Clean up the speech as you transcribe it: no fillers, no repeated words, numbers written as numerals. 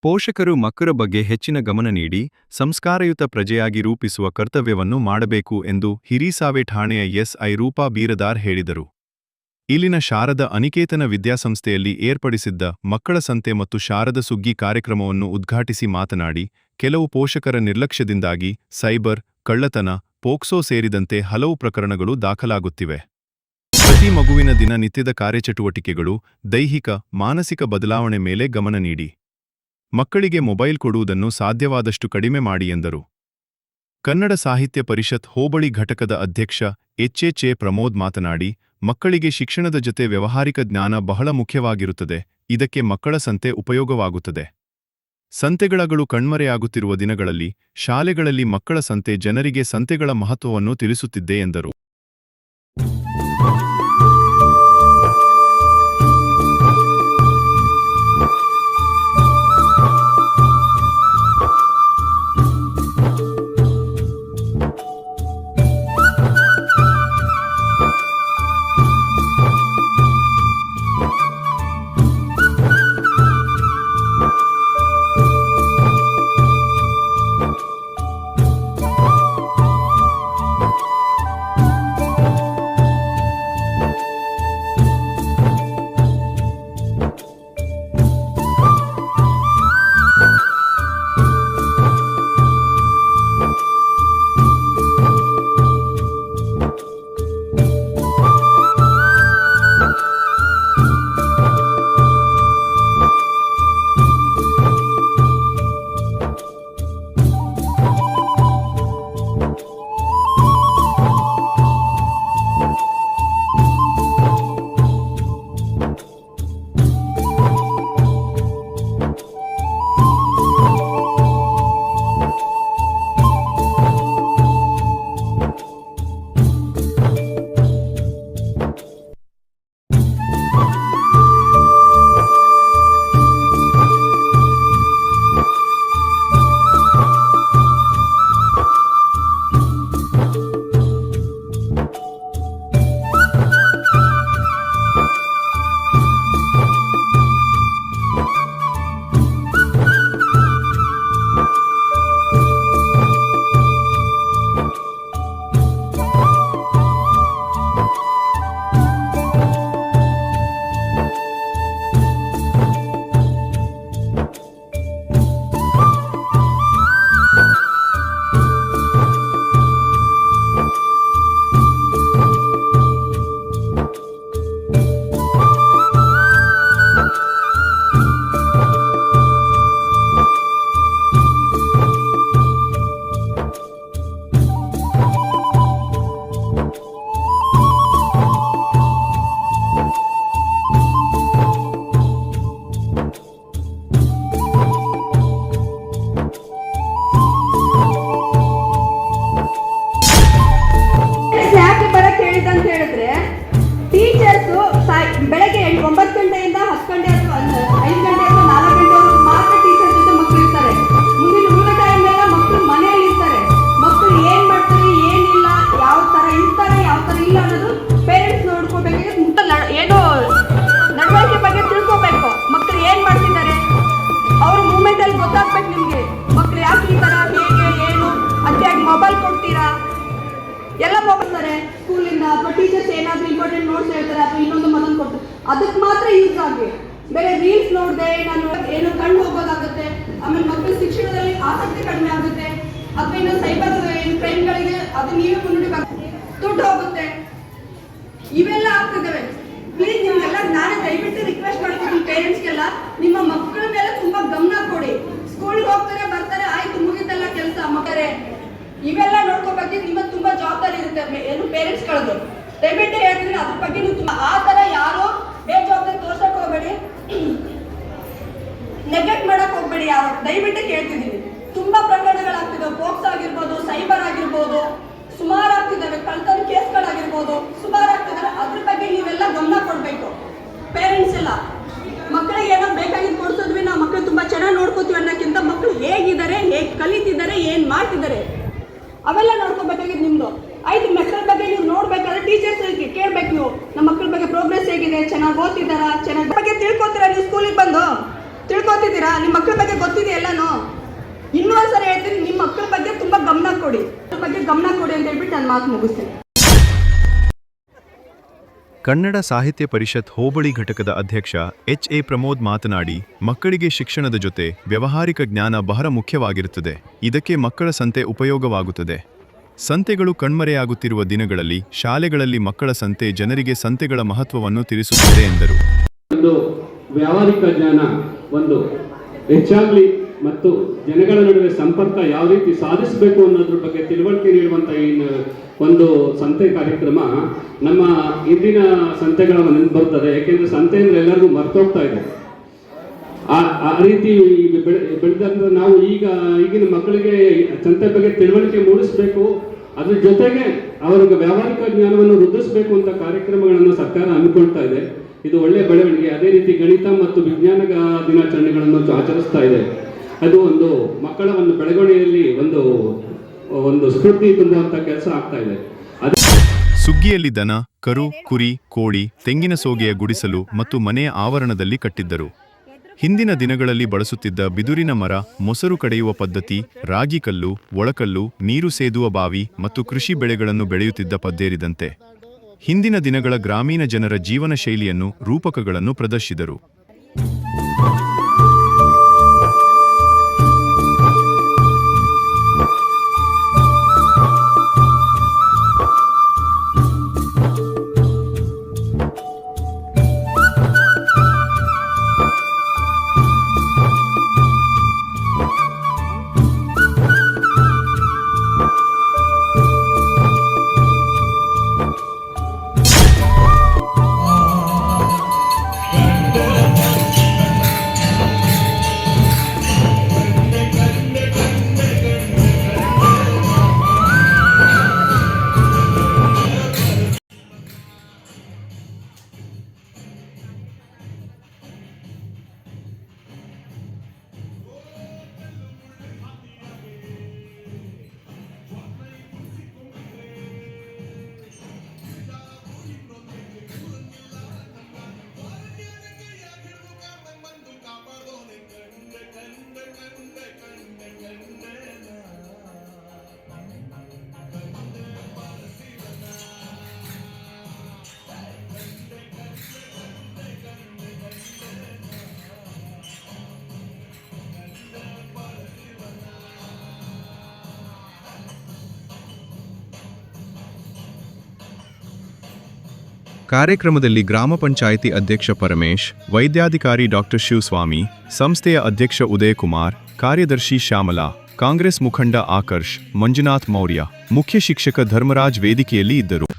ಪೋಷಕರು ಮಕ್ಕಳ ಬಗ್ಗೆ ಹೆಚ್ಚಿನ ಗಮನ ನೀಡಿ ಸಂಸ್ಕಾರಯುತ ಪ್ರಜೆಯಾಗಿ ರೂಪಿಸುವ ಕರ್ತವ್ಯವನ್ನು ಮಾಡಬೇಕು ಎಂದು ಹಿರೀಸಾವೆ ಠಾಣೆಯ ಎಸ್ಐ ರೂಪಾ ಬೀರದಾರ್ ಹೇಳಿದರು. ಇಲ್ಲಿನ ಶಾರದ ಅನಿಕೇತನ ವಿದ್ಯಾಸಂಸ್ಥೆಯಲ್ಲಿ ಏರ್ಪಡಿಸಿದ್ದ ಮಕ್ಕಳ ಸಂತೆ ಮತ್ತು ಶಾರದ ಸುಗ್ಗಿ ಕಾರ್ಯಕ್ರಮವನ್ನು ಉದ್ಘಾಟಿಸಿ ಮಾತನಾಡಿ, ಕೆಲವು ಪೋಷಕರ ನಿರ್ಲಕ್ಷ್ಯದಿಂದಾಗಿ ಸೈಬರ್, ಕಳ್ಳತನ, ಪೋಕ್ಸೋ ಸೇರಿದಂತೆ ಹಲವು ಪ್ರಕರಣಗಳು ದಾಖಲಾಗುತ್ತಿವೆ. ಪ್ರತಿ ಮಗುವಿನ ದಿನನಿತ್ಯದ ಕಾರ್ಯಚಟುವಟಿಕೆಗಳು, ದೈಹಿಕ, ಮಾನಸಿಕ ಬದಲಾವಣೆ ಮೇಲೆ ಗಮನ ನೀಡಿ ಮಕ್ಕಳಿಗೆ ಮೊಬೈಲ್ ಕೊಡುವುದನ್ನು ಸಾಧ್ಯವಾದಷ್ಟು ಕಡಿಮೆ ಮಾಡಿ ಎಂದರು. ಕನ್ನಡ ಸಾಹಿತ್ಯ ಪರಿಷತ್ ಹೋಬಳಿ ಘಟಕದ ಅಧ್ಯಕ್ಷ ಎಚ್.ಎ. ಪ್ರಮೋದ್ ಮಾತನಾಡಿ, ಮಕ್ಕಳಿಗೆ ಶಿಕ್ಷಣದ ಜೊತೆ ವ್ಯಾವಹಾರಿಕ ಜ್ಞಾನ ಬಹಳ ಮುಖ್ಯವಾಗಿರುತ್ತದೆ. ಇದಕ್ಕೆ ಮಕ್ಕಳ ಸಂತೆ ಉಪಯೋಗವಾಗುತ್ತದೆ. ಸಂತೆಗಳು ಕಣ್ಮರೆಯಾಗುತ್ತಿರುವ ದಿನಗಳಲ್ಲಿ ಶಾಲೆಗಳಲ್ಲಿ ಮಕ್ಕಳ ಸಂತೆ ಜನರಿಗೆ ಸಂತೆಗಳ ಮಹತ್ವವನ್ನು ತಿಳಿಸುತ್ತಿದೆ ಎಂದರು. ಬೆಳಗ್ಗೆ 9 ಗಂಟೆಯಿಂದ 10 ಗಂಟೆ ಅಥವಾ 5 ಗಂಟೆ ಅಥವಾ 4 ಗಂಟೆವರೆಗೂ ಮಾತ್ರ ಟೀಚರ್ ಜೊತೆ ಮಕ್ಕಳು ಇರ್ತಾರೆ. ಮುಂದಿನ ಉಳಿದ ಟೈಮ್ ಎಲ್ಲ ಮಕ್ಕಳು ಮನೆಯಲ್ಲಿ ಇರ್ತಾರೆ. ಮಕ್ಕಳು ಏನ್ ಮಾಡ್ತಾರೆ, ಏನಿಲ್ಲ, ಯಾವ ತರ ಇರ್ತಾರೆ, ಯಾವ ತರ ಇಲ್ಲ ಅನ್ನೋದು ಪೇರೆಂಟ್ಸ್ ನೋಡ್ಕೋಬೇಕಾದ್ರೆ ಏನೋ ನಡವಳಿಕೆ ಬಗ್ಗೆ ತಿಳ್ಕೋಬೇಕು. ಮಕ್ಕಳು ಏನ್ ಮಾಡ್ತಿದ್ದಾರೆ ಅವ್ರ ಮೂಮೆಂಟ್ ಅಲ್ಲಿ ಗೊತ್ತಾಗ್ಬೇಕು ನಿಮ್ಗೆ. ಮಕ್ಕಳು ಯಾಕೆ ಈ ತರ, ಹೇಗೆ, ಏನು ಅತಿಯಾಗಿ ಮೊಬೈಲ್ ಕೊಡ್ತೀರಾ, ಎಲ್ಲ ಹೋಗ್ತಾರೆ ಸ್ಕೂಲಿಂದ ಅಥವಾ ಟೀಚರ್ಸ್ ಏನಾದರೂ ಇಂಪಾರ್ಟೆಂಟ್ ನೋಟ್ಸ್ ಹೇಳ್ತಾರೆ ಅಥವಾ ಇನ್ನೊಂದು ಮತ್ತೊಂದು ಕೊಡ್ತಾರೆ, ಅದಕ್ಕೆ ಮಾತ್ರ ಯೂಸ್ ಆಗಿ. ಬೇರೆ ರೀಲ್ಸ್ ನೋಡಿದೆ ನಾನು ಏನು ಕಣ್ಣು ಹೋಗೋದಾಗುತ್ತೆ. ಆಮೇಲೆ ಮಕ್ಕಳ ಶಿಕ್ಷಣದಲ್ಲಿ ಆಸಕ್ತಿ ಕಡಿಮೆ ಆಗುತ್ತೆ. ಅಥವಾ ಇನ್ನು ಸೈಬರ್ ಕ್ರೈಮ್ಗಳಿಗೆ ಅದು ನೀವೇ ಮುನ್ನುಡಿಬೇಕಾಗುತ್ತೆ, ದುಡ್ಡು ಹೋಗುತ್ತೆ, ಇವೆಲ್ಲ ಆಗ್ತಿದ್ದಾವೆ. ಪ್ಲೀಸ್ ನಿಮ್ಗೆಲ್ಲ ನಾನೇ ದಯವಿಟ್ಟು ರಿಕ್ವೆಸ್ಟ್ ಮಾಡ್ತೀನಿ ಪೇರೆಂಟ್ಸ್ಗೆಲ್ಲ, ನಿಮ್ಮ ಮಕ್ಕಳ ಮೇಲೆ ತುಂಬಾ ಗಮನ ಕೊಡಿ. ಸ್ಕೂಲ್ಗೆ ಹೋಗ್ತಾರೆ, ಬರ್ತಾರೆ, ಆಯ್ತು ಮುಗಿತಲ್ಲ ಕೆಲಸ, ಮಕ್ಕಳೇ ಇವೆಲ್ಲ ನೋಡ್ಕೋಬೇಕು. ನಿಮ್ಮ ತುಂಬಾ ಜವಾಬ್ದಾರಿ ಇರುತ್ತೆ ಏನು ಪೇರೆಂಟ್ಸ್ ಗಳದ್ದು. ದಯವಿಟ್ಟು ಹೇಳ್ತಿದ್ರೆ ಅದ್ರ ಬಗ್ಗೆ ನೀವು ತುಂಬಾ ಆ ತರ ಯಾರು ಬೇಜವಾಬ್ದಾರಿ ತೋರ್ಸಕ್ ಹೋಗ್ಬೇಡಿ, ನೆಗ್ಲೆಕ್ಟ್ ಮಾಡಕ್ ಹೋಗ್ಬೇಡಿ ಯಾರು. ದಯವಿಟ್ಟು ಕೇಳ್ತಿದ್ದೀನಿ, ತುಂಬಾ ಪ್ರಕರಣಗಳಾಗ್ತಿದ್ದಾವೆ. ಪೋಕ್ಸೋ ಆಗಿರ್ಬೋದು, ಸೈಬರ್ ಆಗಿರ್ಬೋದು, ಸುಮಾರು ಆಗ್ತಿದ್ದಾವೆ. ಕಳ್ತನ ಕೇಸ್ಗಳಾಗಿರ್ಬೋದು, ಸುಮಾರು ಆಗ್ತಿದ್ದಾರೆ. ಅದ್ರ ಬಗ್ಗೆ ನೀವೆಲ್ಲ ಗಮನ ಕೊಡ್ಬೇಕು ಪೇರೆಂಟ್ಸ್ ಎಲ್ಲ. ಮಕ್ಕಳಿಗೆ ಏನೋ ಬೇಕಾಗಿದ್ದು ಕೊಡ್ಸಿದ್ವಿ, ನಾವು ಮಕ್ಕಳು ತುಂಬಾ ಚೆನ್ನಾಗಿ ನೋಡ್ಕೋತೀವಿ ಅನ್ನೋಕ್ಕಿಂತ ಮಕ್ಕಳು ಹೇಗಿದ್ದಾರೆ, ಹೇಗೆ ಕಲಿತಿದ್ದಾರೆ, ಏನ್ ಮಾಡ್ತಿದ್ದಾರೆ ಅವೆಲ್ಲ ನೋಡ್ಕೋಬೇಕಾಗಿದ್ದು ನಿಮ್ದು. ಆಯ್ತು, ಮಕ್ಕಳ ಬಗ್ಗೆ ನೀವು ನೋಡ್ಬೇಕಾದ್ರೆ ಟೀಚರ್ಸ್ ಕೇಳ್ಬೇಕು ನೀವು, ನಮ್ಮ ಮಕ್ಕಳ ಬಗ್ಗೆ ಪ್ರೋಗ್ರೆಸ್ ಹೇಗಿದೆ, ಚೆನ್ನಾಗಿ ಓದ್ತಿದ್ದಾರಾ, ಚೆನ್ನಾಗಿ ಬಗ್ಗೆ ತಿಳ್ಕೊತೀರಾ. ನೀವು ಸ್ಕೂಲಿಗೆ ಬಂದು ತಿಳ್ಕೊತಿದ್ದೀರಾ? ನೋಡ್ತಿದ್ದೀರಾ? ನಿಮ್ಮ ಮಕ್ಕಳ ಬಗ್ಗೆ ಗೊತ್ತಿದೆ ಎಲ್ಲಾನು. ಇನ್ನೂ ಒಂದ್ಸರಿ ಹೇಳ್ತೀನಿ, ನಿಮ್ಮ ಮಕ್ಕಳ ಬಗ್ಗೆ ತುಂಬಾ ಗಮನ ಕೊಡಿ ಅಂತ ಹೇಳ್ಬಿಟ್ಟು ನಾನು ಮಾತು ಮುಗಿಸ್ತೇನೆ. ಕನ್ನಡ ಸಾಹಿತ್ಯ ಪರಿಷತ್ ಹೋಬಳಿ ಘಟಕದ ಅಧ್ಯಕ್ಷ ಎಚ್.ಎ. ಪ್ರಮೋದ್ ಮಾತನಾಡಿ, ಮಕ್ಕಳಿಗೆ ಶಿಕ್ಷಣದ ಜೊತೆ ವ್ಯಾವಹಾರಿಕ ಜ್ಞಾನ ಬಹಳ ಮುಖ್ಯವಾಗಿರುತ್ತದೆ. ಇದಕ್ಕೆ ಮಕ್ಕಳ ಸಂತೆ ಉಪಯೋಗವಾಗುತ್ತದೆ. ಸಂತೆಗಳು ಕಣ್ಮರೆಯಾಗುತ್ತಿರುವ ದಿನಗಳಲ್ಲಿ ಶಾಲೆಗಳಲ್ಲಿ ಮಕ್ಕಳ ಸಂತೆ ಜನರಿಗೆ ಸಂತೆಗಳ ಮಹತ್ವವನ್ನು ತಿಳಿಸುತ್ತದೆ ಎಂದರು. ಒಂದು ವ್ಯಾವಹಾರಿಕ ಜ್ಞಾನ ಒಂದು ಹೆಚ್ಚಾಗಲಿ ಮತ್ತು ಜನಗಳ ನಡುವೆ ಸಂಪರ್ಕ ಯಾವ ರೀತಿ ಸಾಧಿಸಬೇಕು ಅನ್ನೋದ್ರ ಬಗ್ಗೆ ತಿಳುವಳಿಕೆ ನೀಡುವಂಥ ಒಂದು ಸಂತೆ ಕಾರ್ಯಕ್ರಮ ನಮ್ಮ ಇಂದಿನ ಸಂತೆಗಳ ನೆನಪು ಬರ್ತದೆ. ಯಾಕೆಂದ್ರೆ ಸಂತೆ ಅಂದ್ರೆ ಎಲ್ಲರಿಗೂ ಮರ್ತೋಗ್ತಾ ಇದೆ. ಆ ರೀತಿ ಬೆಳೆದಂದ್ರೆ ನಾವು ಈಗಿನ ಮಕ್ಕಳಿಗೆ ಸಂತೆ ಬಗ್ಗೆ ತಿಳುವಳಿಕೆ ಮೂಡಿಸಬೇಕು. ಅದ್ರ ಜೊತೆಗೆ ಅವರಿಗೆ ವ್ಯಾವಹಾರಿಕ ಜ್ಞಾನವನ್ನು ವೃದ್ಧಿಸಬೇಕು ಅಂತ ಕಾರ್ಯಕ್ರಮಗಳನ್ನು ಸರ್ಕಾರ ಹಮ್ಮಿಕೊಳ್ತಾ ಇದೆ. ಇದು ಒಳ್ಳೆಯ ಬೆಳವಣಿಗೆ. ಅದೇ ರೀತಿ ಗಣಿತ ಮತ್ತು ವಿಜ್ಞಾನ ದಿನಾಚರಣೆಗಳನ್ನು ಆಚರಿಸ್ತಾ ಇದೆ. ಅದು ಒಂದು ಮಕ್ಕಳ ಒಂದು ಬೆಳವಣಿಗೆಯಲ್ಲಿ ಒಂದು ಸ್ಫೂರ್ತಿ ತುಂಬುವಂತ ಕೆಲಸ ಆಗ್ತಾ ಇದೆ. ಸುಗ್ಗಿಯಲ್ಲಿ ದನ, ಕರು, ಕುರಿ, ಕೋಳಿ, ತೆಂಗಿನ ಸೋಗೆಯ ಗುಡಿಸಲು ಮತ್ತು ಮನೆಯ ಆವರಣದಲ್ಲಿ ಕಟ್ಟಿದ್ದರು. ಹಿಂದಿನ ದಿನಗಳಲ್ಲಿ ಬಳಸುತ್ತಿದ್ದ ಬಿದುರಿನ ಮರ, ಮೊಸರು ಕಡೆಯುವ ಪದ್ಧತಿ, ರಾಗಿ ಕಲ್ಲು, ಒಳಕಲ್ಲು, ನೀರು ಸೇದುವ ಬಾವಿ ಮತ್ತು ಕೃಷಿ ಬೆಳೆಗಳನ್ನು ಬೆಳೆಯುತ್ತಿದ್ದ ಪದ್ದೇರಿದಂತೆ ಹಿಂದಿನ ದಿನಗಳ ಗ್ರಾಮೀಣ ಜನರ ಜೀವನ ಶೈಲಿಯನ್ನು ರೂಪಕಗಳನ್ನು ಪ್ರದರ್ಶಿಸಿದರು. ಕಾರ್ಯಕ್ರಮದಲ್ಲಿ ಗ್ರಾಮ ಪಂಚಾಯಿತಿ ಅಧ್ಯಕ್ಷ ಪರಮೇಶ್, ವೈದ್ಯಾಧಿಕಾರಿ ಡಾಕ್ಟರ್ ಶಿವಸ್ವಾಮಿ, ಸಂಸ್ಥೆಯ ಅಧ್ಯಕ್ಷ ಉದಯಕುಮಾರ್, ಕಾರ್ಯದರ್ಶಿ ಶ್ಯಾಮಲಾ, ಕಾಂಗ್ರೆಸ್ ಮುಖಂಡ ಆಕರ್ಷ್, ಮಂಜುನಾಥ್ ಮೌರ್ಯ, ಮುಖ್ಯ ಶಿಕ್ಷಕ ಧರ್ಮರಾಜ್ ವೇದಿಕೆಯಲ್ಲಿ ಇದ್ದರು.